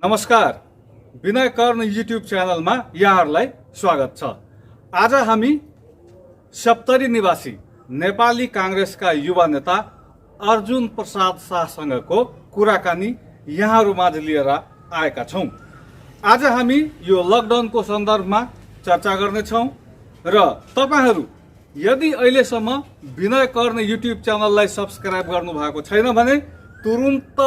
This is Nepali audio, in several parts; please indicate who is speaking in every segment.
Speaker 1: नमस्कार, विनय कर्ण युट्युब च्यानलमा यहाँहरूलाई स्वागत छ। आज हामी सप्तरी निवासी नेपाली कांग्रेसका युवा नेता अर्जुन प्रसाद शाहसँगको कुराकानी यहाँहरूमाझ लिएर आएका छौं। आज हामी यो लकडाउनको सन्दर्भमा चर्चा गर्नेछौं र तपाईहरू यदि अहिलेसम्म विनय कर्ण युट्युब च्यानललाई सब्स्क्राइब गर्नु भएको छैन भने तुरुन्त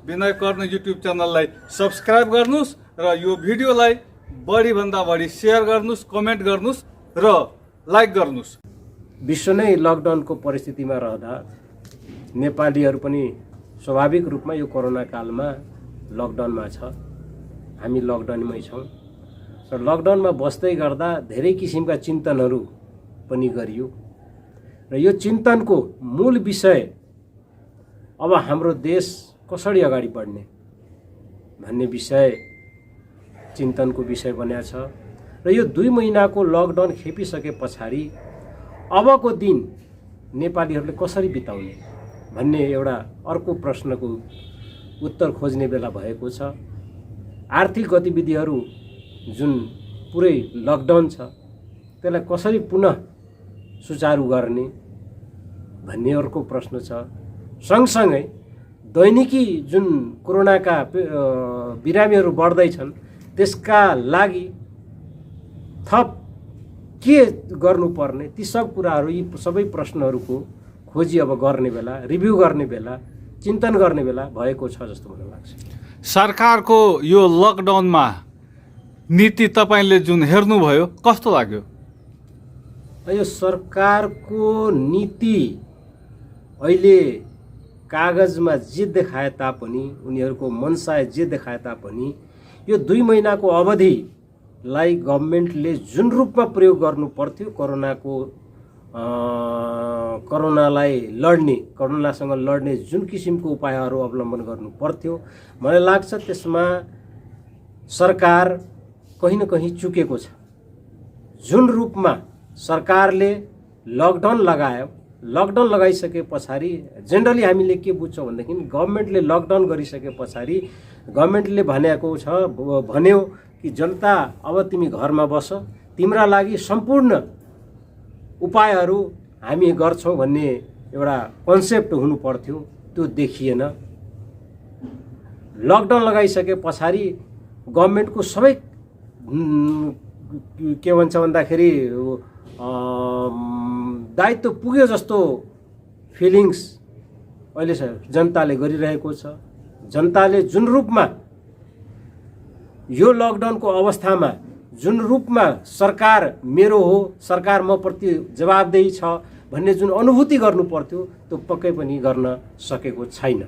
Speaker 1: विनय कर्ण युट्युब च्यानललाई सब्स्क्राइब गर्नुस् र यो भिडियोलाई बढी भन्दा बढी शेयर गर्नुस्, कमेन्ट गर्नुस् र लाइक गर्नुस्।
Speaker 2: विश्व नै लकडाउनको परिस्थितिमा रहँदा नेपालीहरू पनि स्वाभाविक रूपमा यो कोरोना कालमा लकडाउनमा छ। हामी लकडाउनमै छौं र लकडाउनमा बस्दै गर्दा धेरै किसिमका चिन्तनहरू पनि गरियो र यो चिन्तनको मूल विषय अब हाम्रो देश कसरी अगाडि बढ्ने भन्ने विषय चिन्तनको विषय बन्या छ र यो 2 महिनाको लकडाउन खेपिसके पछाडि अबको दिन नेपालीहरूले कसरी बिताउने भन्ने एउटा अर्को प्रश्नको उत्तर खोज्ने बेला भएको छ। आर्थिक गतिविधिहरू जुन पुरै लकडाउन छ त्यसलाई कसरी पुनः सुचारू गर्ने भन्ने अर्को प्रश्न छ। सँगसँगै दैनिकी जुन कोरोनाका बिरामीहरू बढ्दैछन् त्यसका लागि थप के गर्नुपर्ने ती सब कुराहरू, यी सबै प्रश्नहरूको खोजी अब गर्ने बेला, रिभ्यू गर्ने बेला, चिन्तन गर्ने बेला भएको छ जस्तो मलाई लाग्छ।
Speaker 1: सरकारको यो लकडाउनमा नीति तपाईले जुन हेर्नुभयो कस्तो लाग्यो?
Speaker 2: यो सरकारको नीति अहिले कागजमा जे देखाए तापनि, उनीहरूको मनसाय जे देखाए तापनि यो 2 महिनाको अवधिलाई गभर्नमेन्टले जुन रूपमा प्रयोग गर्नु पर्थ्यो कोरोनालाई लड्ने, कोरोनासँग लड्ने जुन किसिमको उपायहरू अवलम्बन गर्नु पर्थ्यो, मलाई लाग्छ त्यसमा सरकार कहीँ न कहीँ चुकेको छ। जुन रूपमा सरकारले लकडाउन लगायो, लकडाउन लगाइसके पछाडि जेनरली हामीले के बुझ्छौँ भनेदेखि गभर्नमेन्टले लकडाउन गरिसके पछाडि गभर्नमेन्टले भन्यो कि जनता अब तिमी घरमा बस, तिम्रा लागि सम्पूर्ण उपायहरू हामी गर्छौँ भन्ने एउटा कन्सेप्ट हुनु पर्थ्यो, त्यो देखिएन। लकडाउन लगाइसके पछाडि गभर्नमेन्टको सबै के भन्छ भन्दाखेरि दायित्व पुग्यो जस्तो फिलिङ्स अहिले जनताले गरिरहेको छ। जनताले जुन रूपमा यो लकडाउनको अवस्थामा जुन रूपमा सरकार मेरो हो, सरकार म प्रति जवाबदेही छ भन्ने जुन अनुभूति गर्नु पर्थ्यो त्यो पक्कै पनि गर्न सकेको छैन।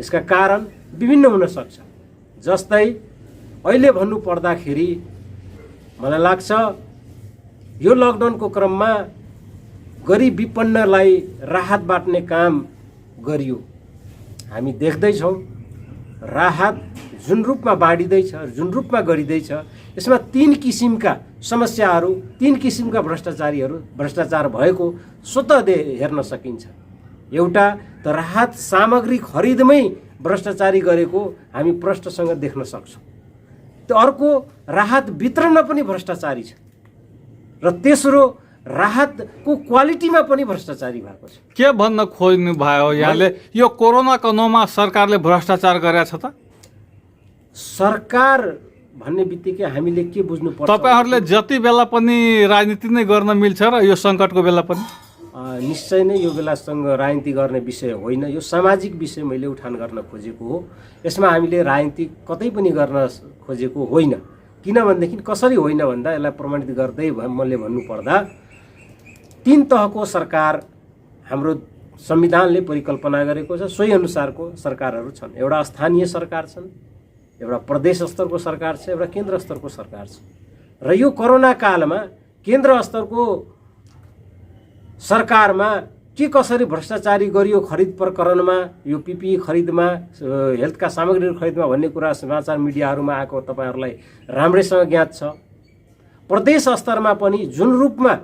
Speaker 2: यसका कारण विभिन्न हुन सक्छ। जस्तै अहिले भन्नु पर्दाखेरि मलाई लाग्छ यो लकडाउनको क्रममा गरिब विपन्नलाई राहत बाँड्ने काम गरियो। हामी देख्दैछौँ राहत जुन रूपमा बाँडिँदैछ, जुन रूपमा गरिँदैछ, यसमा 3 किसिमका समस्याहरू, 3 किसिमका भ्रष्टाचार भएको स्वतः हेर्न सकिन्छ। एउटा त राहत सामग्री खरिदमै भ्रष्टाचारी गरेको हामी प्रष्टसँग देख्न सक्छौँ। त्यो अर्को राहत वितरणमा पनि भ्रष्टाचारी छ र तेस्रो राहतको क्वालिटीमा पनि भ्रष्टाचारी भएको छ।
Speaker 1: के भन्न खोज्नु भयो यहाँले? यो कोरोनाको नाममा सरकारले भ्रष्टाचार गरेछ त?
Speaker 2: सरकार भन्ने बित्तिकै हामीले के बुझ्नु पर्छ,
Speaker 1: तपाईहरुले जति बेला पनि राजनीति नै गर्न मिल्छ र यो संकटको बेला पनि?
Speaker 2: निश्चय नै यो बेलासँग राजनीति गर्ने विषय होइन, यो सामाजिक विषय मैले उठान गर्न खोजेको हो। यसमा हामीले राजनीति कतै पनि गर्न खोजेको होइन। किनभनेदेखि कसरी होइन भन्दा यसलाई प्रमाणित गर्दै मैले भन्नुपर्दा 3 तहको सरकार हाम्रो संविधानले परिकल्पना गरेको छ, सोही अनुसारको सरकारहरू छन्। एउटा स्थानीय सरकार छन्, एउटा प्रदेश स्तरको सरकार छ, एउटा केन्द्र स्तरको सरकार छ। र यो कोरोना कालमा केन्द्र स्तरको सरकारमा के कसरी भ्रष्टाचारी गरियो खरिद प्रकरणमा, यो पिपिई खरिदमा, हेल्थका सामग्रीहरू खरिदमा भन्ने कुरा समाचार मिडियाहरूमा आएको तपाईहरूलाई राम्रैसँग ज्ञात छ। प्रदेश स्तरमा पनि जुन रूपमा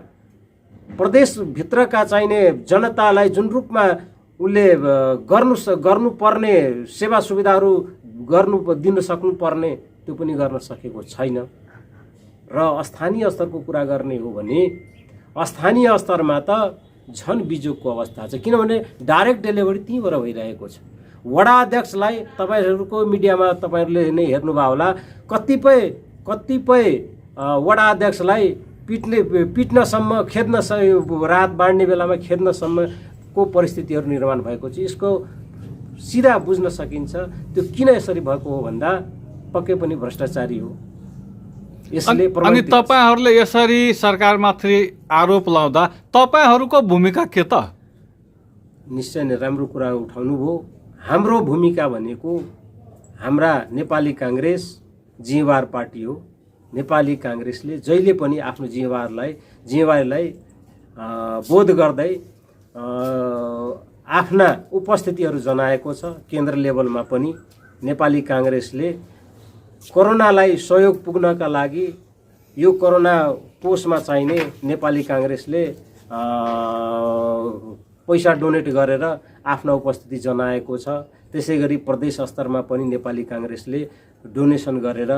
Speaker 2: प्रदेशभित्रका चाहिने जनतालाई जुन रूपमा उसले गर्नुपर्ने सेवा सुविधाहरू दिन सक्नुपर्ने त्यो पनि गर्न सकेको छैन। र स्थानीय स्तरको कुरा गर्ने हो भने स्थानीय स्तरमा त झन बिजोगको अवस्था छ, किनभने डाइरेक्ट डेलिभरी त्यहीँबाट भइरहेको छ। वडा अध्यक्षलाई तपाईँहरूको मिडियामा तपाईँहरूले नै हेर्नुभयो होला, कतिपय वडा अध्यक्षलाई पिट्नसम्म खेद्न, रात बाँड्ने बेलामा खेद्नसम्मको परिस्थितिहरू निर्माण भएको छ। यसको सिधा बुझ्न सकिन्छ त्यो किन यसरी भएको हो भन्दा पक्कै पनि भ्रष्टाचारी हो। यसले
Speaker 1: अनि तपाईहरूले यसरी सरकारमाथि आरोप लाउँदा तपाईँहरूको भूमिका के त?
Speaker 2: निश्चय नै राम्रो कुरा उठाउनु भयो। हाम्रो भूमिका भनेको हाम्रा नेपाली काङ्ग्रेस जिम्मेवार पार्टी हो। नेपाली काङ्ग्रेसले जहिले पनि आफ्नो जिम्मेवारीलाई बोध गर्दै आफ्ना उपस्थितिहरू जनाएको छ। केन्द्र लेभलमा पनि नेपाली काङ्ग्रेसले कोरोनालाई सहयोग पुग्नका लागि यो कोरोना कोषमा चाहिने नेपाली काङ्ग्रेसले पैसा डोनेट गरेर आफ्नो उपस्थिति जनाएको छ। त्यसै गरी प्रदेश स्तरमा पनि नेपाली काङ्ग्रेसले डोनेसन गरेर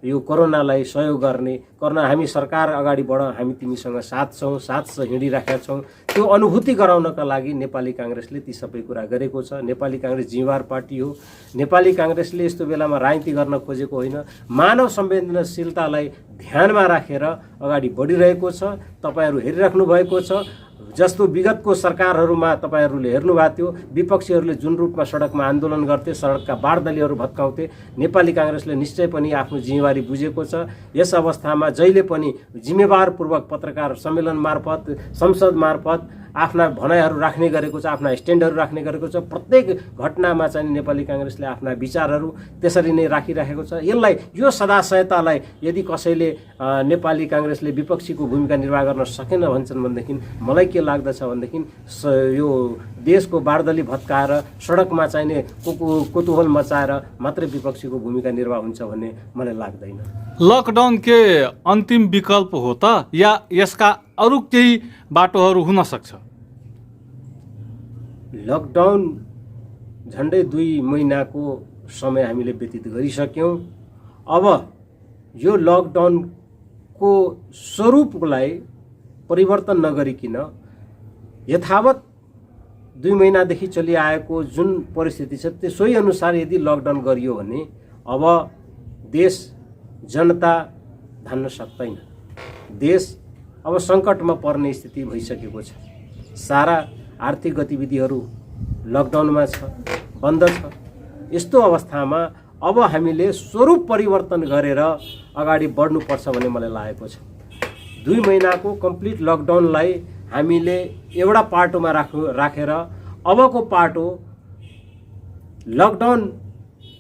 Speaker 2: यो कोरोनालाई सहयोग गर्ने, कोरोना हामी सरकार अगाडि बढ, हामी तिमीसँग साथ छौँ हिँडिराखेका छौँ, त्यो अनुभूति गराउनका लागि नेपाली काङ्ग्रेसले ती सबै कुरा गरेको छ। नेपाली काङ्ग्रेस जिम्मेवार पार्टी हो। नेपाली काङ्ग्रेसले यस्तो बेलामा राजनीति गर्न खोजेको होइन, मानव संवेदनशीलतालाई ध्यानमा राखेर अगाडि बढिरहेको छ। तपाईँहरू हेरिराख्नु भएको छ, जस्तो विगतको सरकारहरूमा तपाईँहरूले हेर्नुभएको थियो, विपक्षीहरूले जुन रूपमा सडकमा आन्दोलन गर्थे, सडकका बारदलीहरू भत्काउँथे, नेपाली काङ्ग्रेसले निश्चय पनि आफ्नो जिम्मेवारी बुझेको छ। यस अवस्थामा जहिले पनि जिम्मेवारपूर्वक पत्रकार सम्मेलन मार्फत, संसद मार्फत आफ्ना भनाइहरू राख्ने गरेको छ, आफ्ना स्ट्यान्डहरू राख्ने गरेको छ। प्रत्येक घटनामा चाहिँ नेपाली काङ्ग्रेसले आफ्ना विचारहरू त्यसरी नै राखिराखेको छ। यो सदाशयतालाई यदि कसैले नेपाली काङ्ग्रेसले विपक्षीको भूमिका निर्वाह गर्न सकेन भन्छन् भनेदेखि मलाई के लाग्दछ भनेदेखि यो देशको बारदली भत्काएर सडकमा चाहिने कुतूहल मचाएर मात्रै विपक्षीको भूमिका निर्वाह हुन्छ भन्ने मलाई लाग्दैन।
Speaker 1: लकडाउन के अन्तिम विकल्प हो त, या यसका अरू केही बाटोहरू हुन सक्छ?
Speaker 2: लकडाउन झन्डै 2 महिनाको समय हामीले व्यतीत गरिसक्यौँ। अब यो लकडाउनको स्वरूपलाई परिवर्तन नगरिकन यथावत 2 महिनादेखि चलिआएको जुन परिस्थिति छ त्यसै अनुसार यदि लकडाउन गरियो भने अब देश जनता धान्न सक्दैन। देश अब सङ्कटमा पर्ने स्थिति भइसकेको छ। सारा आर्थिक गतिविधिहरू लकडाउनमा छ, बन्द छ। यस्तो अवस्थामा अब हामीले स्वरूप परिवर्तन गरेर अगाडि बढ्नुपर्छ भन्ने मलाई लागेको छ। 2 महिनाको कम्प्लिट लकडाउनलाई हामीले एउटा पाटोमा राखेर अबको पाटो लकडाउन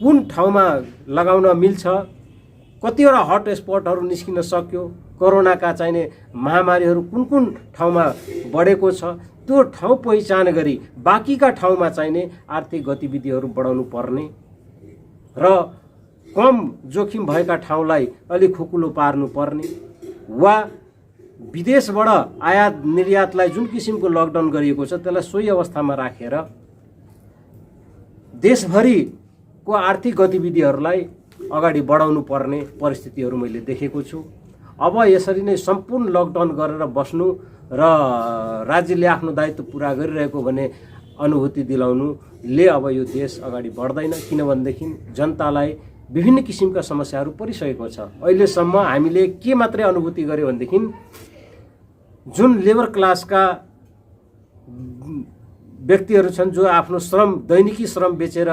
Speaker 2: कुन ठाउँमा लगाउन मिल्छ, कतिवटा हट स्पटहरू निस्किन सक्यो, कोरोनाका चाहिने महामारीहरू कुन ठाउँमा बढेको छ त्यो ठाउँ पहिचान गरी बाँकीका ठाउँमा चाहिने आर्थिक गतिविधिहरू बढाउनु पर्ने र कम जोखिम भएका ठाउँलाई अलिक खुकुलो पार्नु पर्ने, वा विदेशबाट आयात निर्यातलाई जुन किसिमको लकडाउन गरिएको छ त्यसलाई सोही अवस्थामा राखेर देशभरिको आर्थिक गतिविधिहरूलाई अगाडि बढाउनु पर्ने परिस्थितिहरू मैले देखेको छु। अब यसरी नै सम्पूर्ण लकडाउन गरेर बस्नु र राज्यले आफ्नो दायित्व पुरा गरिरहेको भन्ने अनुभूति दिलाउनुले अब यो देश अगाडि बढ्दैन, किनभनेदेखि जनतालाई विभिन्न किसिमका समस्याहरू परिसकेको छ। अहिलेसम्म हामीले के मात्रै अनुभूति गर्यो भनेदेखि जुन लेबर क्लासका व्यक्तिहरू छन् जो आफ्नो दैनिकी श्रम बेचेर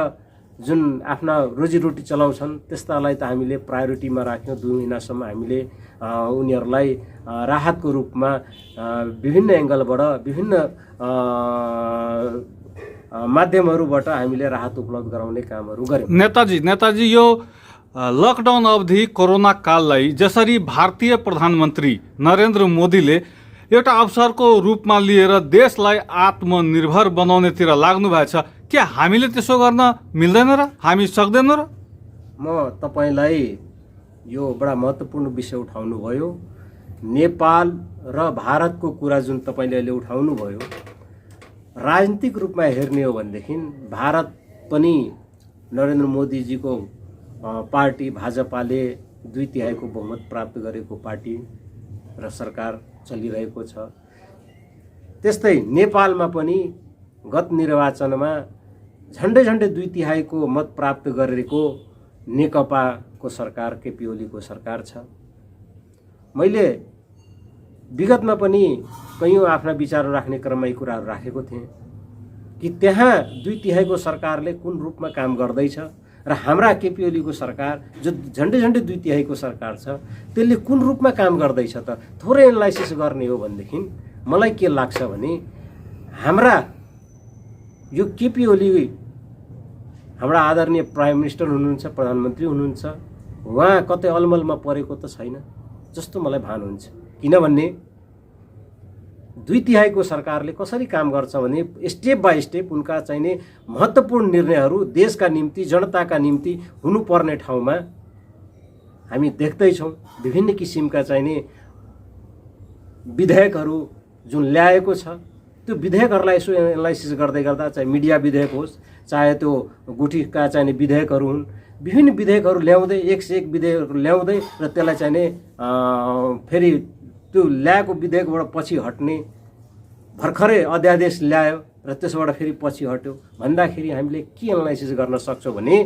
Speaker 2: जुन आफ्ना रोजीरोटी चलाउँछन् त्यस्तालाई त हामीले प्रायोरिटीमा राख्यौँ। 2 महिनासम्म हामीले उनीहरूलाई राहतको रूपमा विभिन्न एङ्गलबाट विभिन्न माध्यमहरूबाट हामीले राहत उपलब्ध गराउने कामहरू गर्यौँ।
Speaker 1: नेताजी यो लकडाउन अवधि कोरोना काललाई जसरी भारतीय प्रधानमन्त्री नरेन्द्र मोदीले एउटा अवसरको रूपमा लिएर देशलाई आत्मनिर्भर बनाउनेतिर लाग्नु भएको छ, के हामीले त्यसो गर्न मिल्दैन र, हामी सक्दैनौँ र?
Speaker 2: म तपाईलाई यो बडा महत्त्वपूर्ण विषय उठाउनु भयो। नेपाल र भारतको कुरा जुन तपाईले अहिले उठाउनु भयो, राजनीतिक रूपमा हेर्ने हो भनेदेखि भारत पनि नरेन्द्र मोदीजीको पार्टी भाजपाले 2/3 बहुमत प्राप्त गरेको पार्टी र सरकार चलिरहेको छ। त्यस्तै नेपालमा पनि गत निर्वाचनमा झन्डै 2/3 मत प्राप्त गरेको नेकपाको सरकार, केपी ओलीको सरकार छ। मैले विगतमा पनि कयौँ आफ्ना विचारहरू राख्ने क्रममा यी कुराहरू राखेको थिएँ कि त्यहाँ 2/3 सरकारले कुन रूपमा काम गर्दैछ र हाम्रा केपी ओलीको सरकार जो झन्डै 2/3 सरकार छ त्यसले कुन रूपमा काम गर्दैछ त थोरै एनालाइसिस गर्ने हो भनेदेखि मलाई के लाग्छ भने हाम्रा यो केपी ओली हाम्रा आदरणीय प्राइम मिनिस्टर हुनुहुन्छ, प्रधानमन्त्री हुनुहुन्छ, उहाँ कतै अलमलमा परेको त छैन जस्तो मलाई भान हुन्छ। किनभने 2/3 सरकारले कसरी काम गर्छ भने स्टेप बाई स्टेप उनका चाहिने महत्त्वपूर्ण निर्णयहरू देशका निम्ति, जनताका निम्ति हुनुपर्ने ठाउँमा हामी देख्दैछौँ। विभिन्न किसिमका चाहिने विधेयकहरू जुन ल्याएको छ त्यो विधेयकहरूलाई यसो एनालाइसिस गर्दै गर्दा, चाहे मिडिया विधेयक होस्, चाहे त्यो गुठीका चाहिने विधेयकहरू हुन्, विभिन्न विधेयकहरू ल्याउँदै एक से एक विधेयकहरू ल्याउँदै र त्यसलाई चाहिने फेरि त्यो ल्याएको विधेयकबाट पछि हट्ने, भर्खरै अध्यादेश ल्यायो र त्यसबाट फेरि पछि हट्यो भन्दाखेरि हामीले के एनालाइसिस गर्न सक्छौँ भने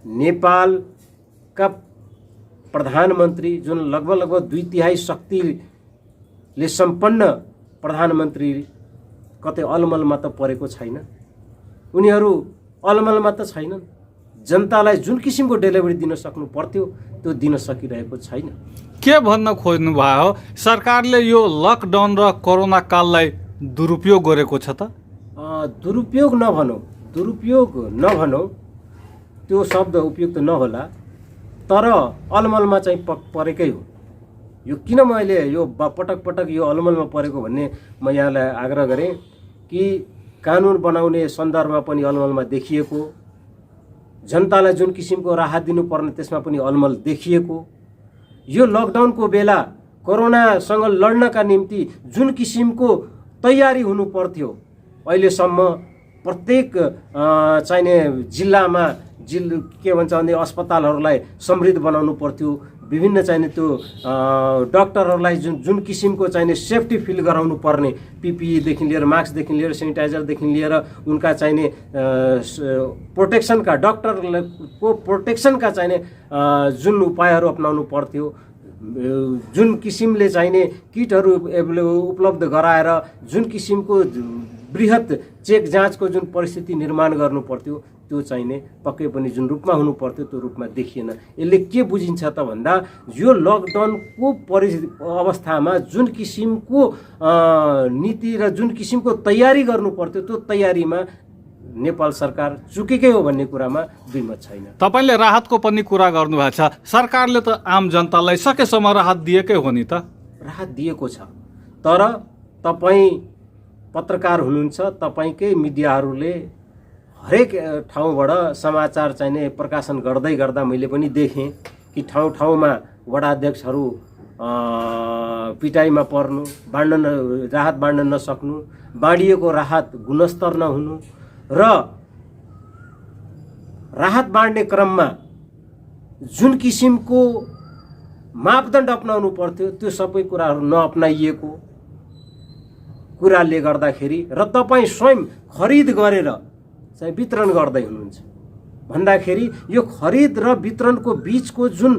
Speaker 2: नेपालका प्रधानमन्त्री जुन लगभग 2/3 शक्तिले सम्पन्न प्रधानमन्त्री कतै अलमलमा त परेको छैन। उनीहरू अलमलमा त छैनन्। जनतालाई जुन किसिमको डेलिभरी दिन सक्नु पर्थ्यो त्यो दिन सकिरहेको छैन।
Speaker 1: के भन्न खोज्नु भयो? सरकारले यो लकडाउन र कोरोना काललाई दुरुपयोग गरेको छ त?
Speaker 2: दुरुपयोग नभनौँ, त्यो शब्द उपयुक्त नहोला, तर अलमलमा चाहिँ परेकै हो। यो किन मैले यो पटक पटक यो अलमलमा परेको भन्ने म यहाँलाई आग्रह गरेँ कि कानुन बनाउने सन्दर्भमा पनि अलमलमा देखिएको, जनतालाई जुन किसिमको राहत दिनुपर्ने त्यसमा पनि अलमल देखिएको, यो लकडाउनको बेला कोरोनासँग लड्नका निम्ति जुन किसिमको तयारी हुनु पर्थ्यो अहिलेसम्म प्रत्येक चाहिने जिल्लामा के भन्छ भने अस्पतालहरूलाई समृद्ध बनाउनु पर्थ्यो, विभिन्न चाहिने त्यो डाक्टरहरूलाई जुन किसिमको चाहिने सेफ्टी फिल गराउनु पर्ने, पिपिईदेखि लिएर मास्कदेखि लिएर सेनिटाइजरदेखि लिएर उनका चाहिने प्रोटेक्सनका डाक्टरको प्रोटेक्सनका चाहिने जुन उपायहरू अपनाउनु पर्थ्यो, जुन किसिमले चाहिने किटहरू उपलब्ध गराएर जुन किसिमको बृहत चेक जाँचको जुन परिस्थिति निर्माण गर्नु पर्थ्यो त्यो चाहिने पक्कै पनि जुन रूपमा हुनु पर्थ्यो त्यो रूपमा देखिएन। यसले के बुझिन्छ त भन्दा यो लकडाउनको अवस्थामा जुन किसिमको नीति र जुन किसिमको तयारी गर्नु पर्थ्यो त्यो तयारीमा नेपाल सरकार चुकेकै हो भन्ने कुरामा दुई मत छैन।
Speaker 1: तपाईँले राहतको पनि कुरा गर्नुभएको छ। सरकारले त आम जनतालाई सकेसम्म राहत दिएकै हो नि त?
Speaker 2: राहत दिएको छ, तर तपाईँ पत्रकार हुनुहुन्छ, तपाईँकै मिडियाहरूले हरेक ठाउँबाट समाचार चाहिने प्रकाशन गर्दै गर्दा मैले पनि देखेँ कि ठाउँ ठाउँमा वडा अध्यक्षहरू पिटाइमा पर्नु, राहत बाँड्न नसक्नु, बाँडिएको राहत गुणस्तर नहुनु र राहत बाँड्ने क्रममा जुन किसिमको मापदण्ड अपनाउनु पर्थ्यो त्यो सबै कुराहरू नअपनाइएको कुराले गर्दाखेरि र तपाईँ स्वयं खरिद गरेर चाहिँ वितरण गर्दै हुनुहुन्छ भन्दाखेरि यो खरिद र वितरणको बीचको जुन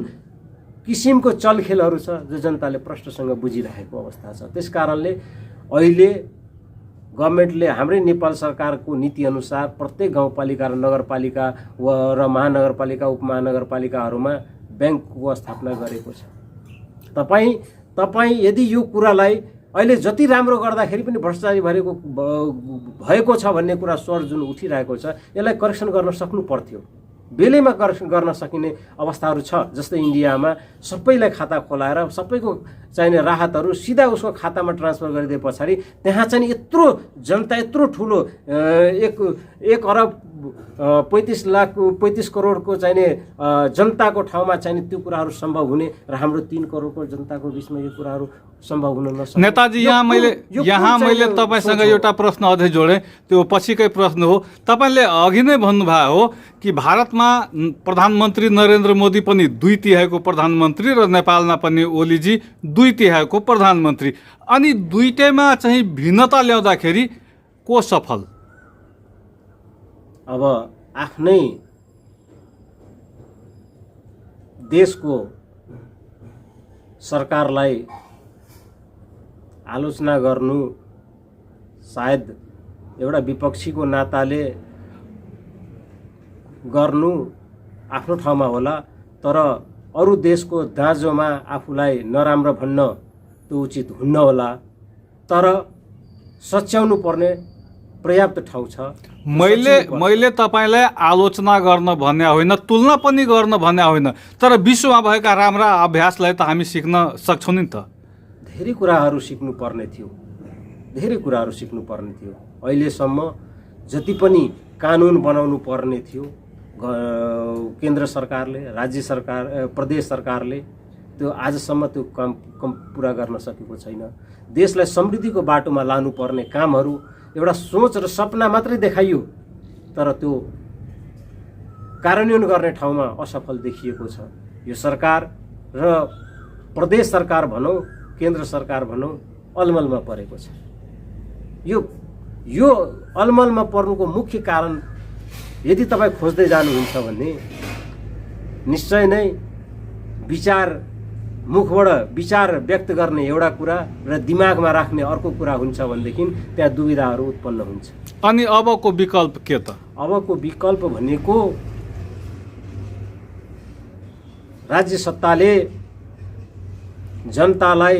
Speaker 2: किसिमको चलखेलहरू छ जो जनताले प्रष्टसँग बुझिरहेको अवस्था छ। त्यस कारणले अहिले गभर्मेन्टले हाम्रै नेपाल सरकारको नीति अनुसार प्रत्येक गाउँपालिका र नगरपालिका र महानगरपालिका उपमहानगरपालिकाहरूमा ब्याङ्कको स्थापना गरेको छ। तपाईँ यदि यो कुरालाई अहिले जति राम्रो गर्दाखेरि पनि भ्रष्टाचारी भएको छ भन्ने कुरा स्वर जुन उठिरहेको छ यसलाई करेक्सन गर्न सक्नु पर्थ्यो। बेलैमा करेक्सन गर्न सकिने अवस्थाहरू छ। जस्तै इन्डियामा सबैलाई खाता खोलाएर सबैको चाहिने राहतहरू सिधा उसको खातामा ट्रान्सफर गरिदिए पछाडि त्यहाँ चाहिँ यत्रो जनता, यत्रो ठुलो 1 अरब 35 करोडको चाहिने जनताको ठाउँमा चाहिने त्यो कुराहरू सम्भव हुने र हाम्रो 3 करोडको जनताको बिचमा यो कुराहरू सम्भव हुन नसक्ने।
Speaker 1: नेताजी, यहाँ मैले तपाईसँग एउटा प्रश्न अझै जोडेँ, त्यो पछिकै प्रश्न हो। तपाईँले अघि नै भन्नुभएको हो कि भारतमा प्रधानमन्त्री नरेन्द्र मोदी पनि 2/3 प्रधानमन्त्री र नेपालमा पनि ओलीजी 2/3 प्रधानमन्त्री, अनि दुईटैमा चाहिँ भिन्नता ल्याउँदाखेरि को सफल?
Speaker 2: अब आफ्नै देशको सरकारलाई आलोचना गर्नु सायद एउटा विपक्षीको नाताले गर्नु आफ्नो ठाउँमा होला, तर अरू देशको दाँजोमा आफूलाई नराम्रो भन्न त्यो उचित हुन्न होला। तर सच्याउनु पर्ने पर्याप्त ठाउँ छ।
Speaker 1: मैले तपाईँलाई आलोचना गर्न भन्ने होइन, तुलना पनि गर्न भन्ने होइन, तर विश्वमा भएका राम्रा अभ्यासलाई त हामी सिक्न सक्छौँ नि त।
Speaker 2: धेरै कुराहरू सिक्नुपर्ने थियो, धेरै कुराहरू सिक्नुपर्ने थियो। अहिलेसम्म जति पनि कानुन बनाउनु पर्ने थियो केन्द्र सरकारले, राज्य सरकार, प्रदेश सरकारले, त्यो आजसम्म त्यो काम पुरा गर्न सकेको छैन। देशलाई समृद्धिको बाटोमा लानुपर्ने कामहरू एउटा सोच र सपना मात्रै देखाइयो, तर त्यो कार्यान्वयन गर्ने ठाउँमा असफल देखिएको छ। यो सरकार र प्रदेश सरकार भनौँ, केन्द्र सरकार भनौँ, अलमलमा परेको छ। यो अलमलमा पर्नुको मुख्य कारण यदि तपाईँ खोज्दै जानुहुन्छ भने निश्चय नै मुखबाट विचार व्यक्त गर्ने एउटा कुरा र दिमागमा राख्ने अर्को कुरा हुन्छ भनेदेखि त्यहाँ दुविधाहरू उत्पन्न हुन्छ।
Speaker 1: अनि अबको विकल्प के त?
Speaker 2: अबको विकल्प भनेको राज्य सत्ताले जनतालाई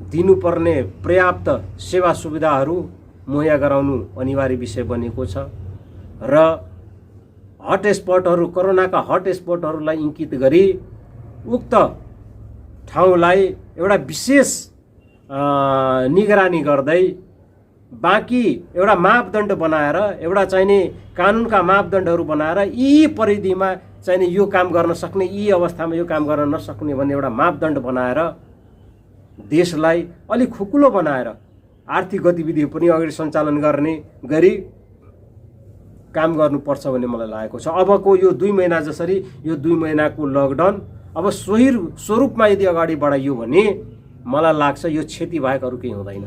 Speaker 2: दिनुपर्ने पर्याप्त सेवा सुविधाहरू मुहैया गराउनु अनिवार्य विषय बनेको छ र हटस्पटहरू, कोरोनाका हटस्पटहरूलाई इङ्कित गरी उक्त ठाउँलाई एउटा विशेष निगरानी गर्दै बाँकी एउटा मापदण्ड बनाएर, एउटा चाहिने कानुनका मापदण्डहरू बनाएर यी परिधिमा चाहिने यो काम गर्न सक्ने, यी अवस्थामा यो काम गर्न नसक्ने भन्ने एउटा मापदण्ड बनाएर देशलाई अलिक खुकुलो बनाएर आर्थिक गतिविधि पनि अगाडि सञ्चालन गर्ने गरी काम गर्नुपर्छ भन्ने मलाई लागेको छ। अबको यो 2 महिना जसरी यो 2 महिनाको लकडाउन अब सोही स्वरूपमा यदि अगाडि बढाइयो भने मलाई लाग्छ यो क्षति बाहेक अरू केही हुँदैन।